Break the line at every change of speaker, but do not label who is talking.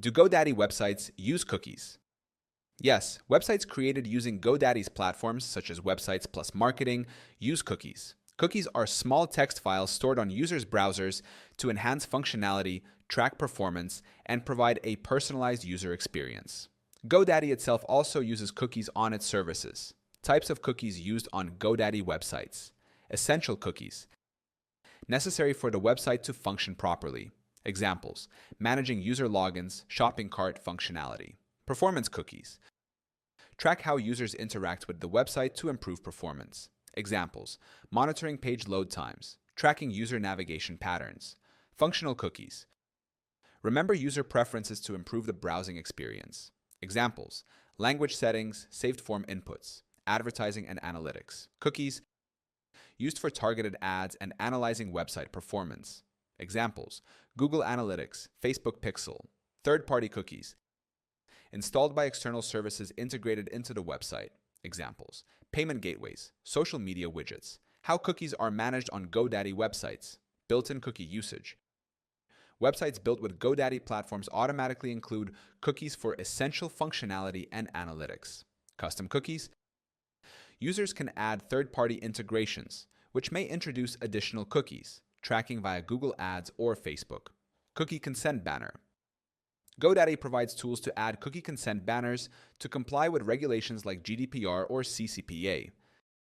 Do GoDaddy websites use cookies? Yes, websites created using GoDaddy's platforms, such as Websites + Marketing, use cookies. Cookies are small text files stored on users' browsers to enhance functionality, track performance, and provide a personalized user experience. GoDaddy itself also uses cookies on its services. Types of cookies used on GoDaddy websites. Essential cookies, necessary for the website to function properly. Examples: managing user logins, shopping cart functionality. Performance cookies, track how users interact with the website to improve performance. Examples: monitoring page load times, tracking user navigation patterns. Functional cookies, remember user preferences to improve the browsing experience. Examples: language settings, saved form inputs, advertising and analytics. Cookies, used for targeted ads and analyzing website performance. Examples: Google Analytics, Facebook Pixel. Third-party cookies, installed by external services integrated into the website. Examples: payment gateways, social media widgets. How cookies are managed on GoDaddy websites. Built-in cookie usage. Websites built with GoDaddy platforms automatically include cookies for essential functionality and analytics. Custom cookies, users can add third-party integrations, which may introduce additional cookies, tracking via Google Ads or Facebook. Cookie consent banner, GoDaddy provides tools to add cookie consent banners to comply with regulations like GDPR or CCPA.